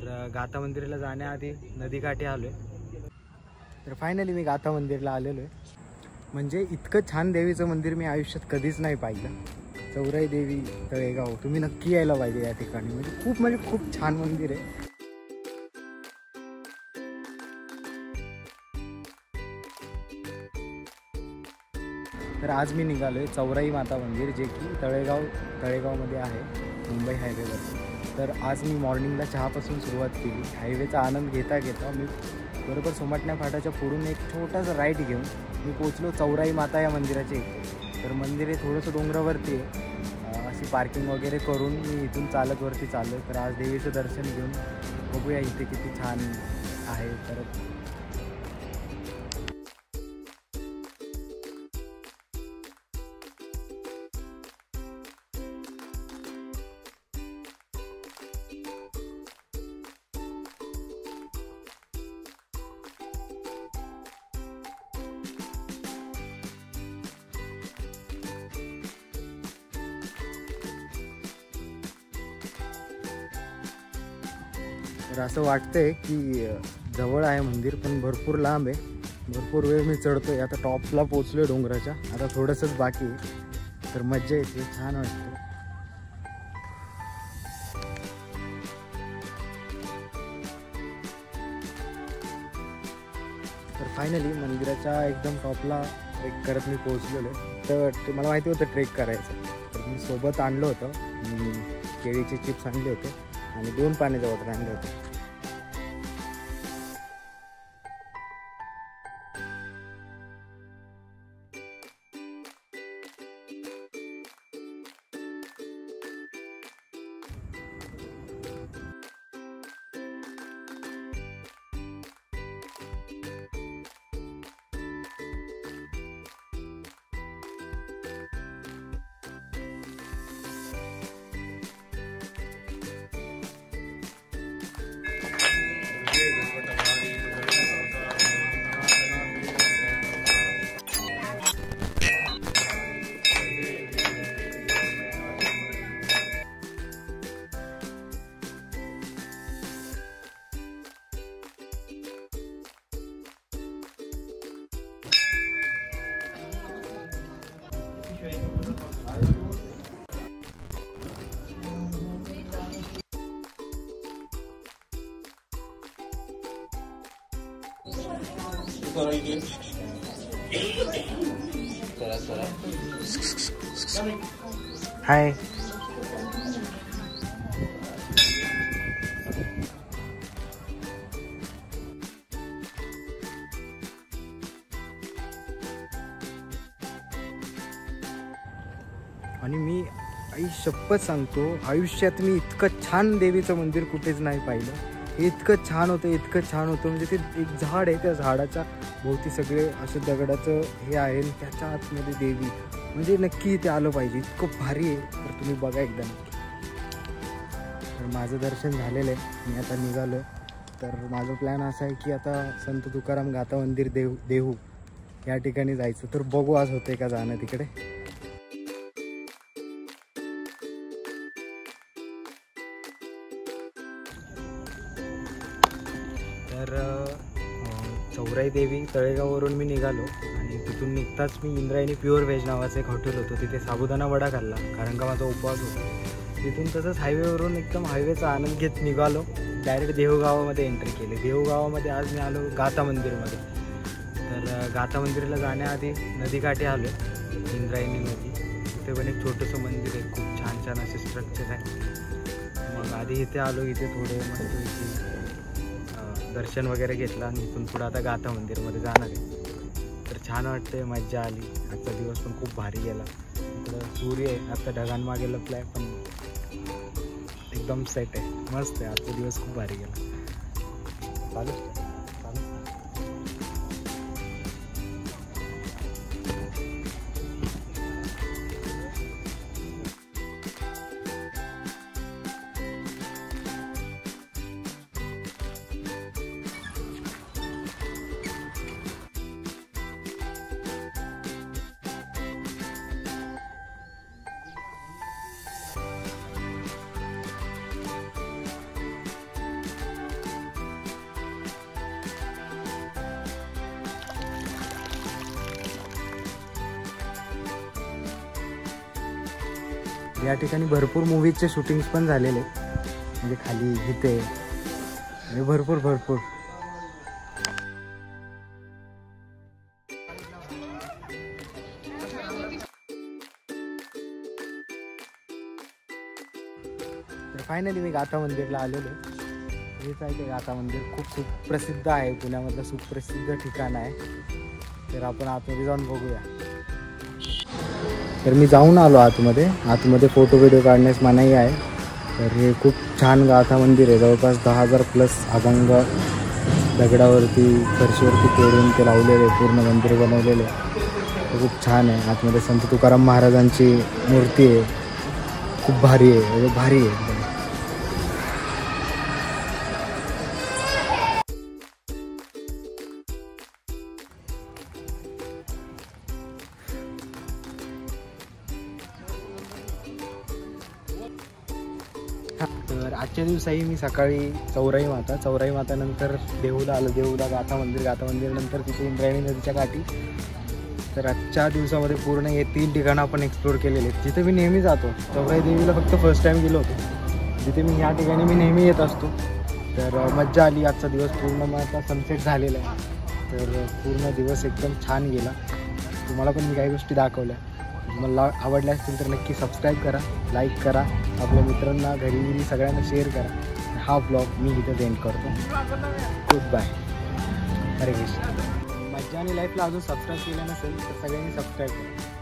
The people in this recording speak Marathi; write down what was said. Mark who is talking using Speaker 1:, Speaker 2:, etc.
Speaker 1: तर गाथा मंदिराला जाण्याआधी नदीकाठी आलो आहे. तर फायनली मी गाथा मंदिरला आलेलो आहे. म्हणजे इतकं छान देवीचं मंदिर मी आयुष्यात कधीच नाही पाहिलं. चौराई देवी तळेगाव, तुम्ही नक्की यायला पाहिजे या ठिकाणी. म्हणजे खूप छान मंदिर आहे. तर आज मी निघालो आहे चौराई माता मंदिर, जे की तळेगावमध्ये आहे, मुंबई हायवेवर. तर आज मी मॉर्निंगला चहापासून सुरुवात केली. हायवेचा आनंद घेता मी बरोबर सोमाटण्या फाटाच्या पुढून एक छोटासा राईट घेऊन मी पोचलो चौराई माता या मंदिराच्या इथे. तर मंदिर हे थोडंसं डोंगरावरती आहे. अशी पार्किंग वगैरे करून मी इथून चालत वरती चाललो. तर आज देवीचं दर्शन घेऊन बघूया इथे किती छान आहे. तर असं वाटतंय की जवळ आहे मंदिर, पण भरपूर लांब आहे. भरपूर वेळ मी चढतोय. आता टॉपला पोचलोय डोंगराच्या. आता थोडंसंच बाकी आहे. तर मज्जा येते, छान वाटतं. तर फायनली मंदिराच्या एकदम टॉपला ट्रेक करत मी पोहोचलेलो आहे. तर मला माहिती होतं ट्रेक करायचं, तर मी सोबत आणलं होतं. मी केळीचे चिप्स आणले होते आणि 2 पाण्याच्या बॉटल आणले होते. हाय. आणि मी आई शपथ सांगतो, आयुष्यात मी इतकं छान देवीचं मंदिर कुठेच नाही पाहिलं. इतकं छान होतं. म्हणजे ते एक झाड आहे, त्या झाडाच्या भोवती सगळे असं दगडाचं हे आहे, त्याच्या आतमध्ये देवी. म्हणजे नक्की इथे आलं पाहिजे, इतकं भारी आहे. तर तुम्ही बघा एकदा नक्की. तर माझं दर्शन झालेलं आहे, मी आता निघालो. तर माझं प्लॅन असा आहे की आता संत तुकाराम गाथा मंदिर देहू या ठिकाणी जायचं. तर बघू आज होते का जाणं तिकडे. तर चौराई देवी तळेगाववरून मी निघालो आणि तिथून निघताच मी इंद्रायणी प्युअर व्हेज नावाचं एक हॉटेल होतं, तिथे साबुदाणा वडा खाल्ला, कारण का माझा उपवास होता. तिथून तसंच हायवेवरून एकदम हायवेचा आनंद घेत निघालो. डायरेक्ट देहू गावामध्ये एंट्री केली. देहू गावामध्ये आज मी आलो गाथा मंदिरमध्ये. तर गाथा मंदिराला जाण्याआधी नदीकाठी आलो, इंद्रायणी नदी. तिथे पण एक छोटंसं मंदिर आहे, खूप छान असे स्ट्रक्चर आहे. मग आधी इथे आलो, इथे थोडे मस्त दर्शन वगैरे घेतलं आणि इथून पुढं आता गाथा मंदिरमध्ये जाणार आहे. तर छान वाटते, मज्जा आली. आजचा दिवस पण खूप भारी गेला. इकडं सूर्य आहे, आता ढगांमागे लपलाय, पण एकदम सेट आहे, मस्त आहे. आजचा दिवस खूप भारी गेला. चालू या ठिकाणी भरपूर मूवीजचे शूटिंग्स पण झालेले आहेत, म्हणजे खाली इथे आणि भरपूर भरपूर. तर फायनली मी गाथा मंदिरला आलेलो. हेच आहे ते गाथा मंदिर, खूप सुप्रसिद्ध आहे, पुण्यामधलं सुप्रसिद्ध ठिकाण आहे. तर आपण आतमध्ये जाऊन बघूया. तर मी जाऊन आलो आतमध्ये फोटो व्हिडिओ काढण्यास मनाई आहे. तर हे खूप छान गाथा मंदिर आहे, जवळपास 10,000 प्लस अभंग दगडावरती फरशीवरती कोरून ते लावलेले पूर्ण मंदिर बनवलेले. ते खूप छान आहे. आतमध्ये संत तुकाराम महाराजांची मूर्ती आहे, खूप भारी आहे, भारी आहे एकदम. तर आजच्या दिवसाही मी सकाळी चौराई माता नंतर देहूला आलो. देहूला गाथा मंदिर नंतर तिथे इंद्रायणी नदीच्या काठी. तर आजच्या दिवसामध्ये पूर्ण हे 3 ठिकाणं आपण एक्सप्लोर केलेले आहेत, जिथे मी नेहमी जातो. चौराई देवीला फक्त फर्स्ट टाईम गेलो होतो, जिथे मी ह्या ठिकाणी मी नेहमी येत असतो. तर मज्जा आली. आजचा दिवस पूर्ण मग आता सनसेट झालेला आहे, तर पूर्ण दिवस एकदम छान गेला. तुम्हाला पण मी काही गोष्टी दाखवल्या. तुम्हाला आवडल्या असतील तर नक्की सबस्क्राईब करा, लाईक करा, आपल्या मित्रांना घरी सगळ्यांना शेअर करा. हा ब्लॉग मी इथं एंड करतो. Good bye. हरे कृष्ण. मज्जा आणि लाईफला अजून सबस्क्राईब केलं नसेल तर सगळ्यांनी सबस्क्राईब करा.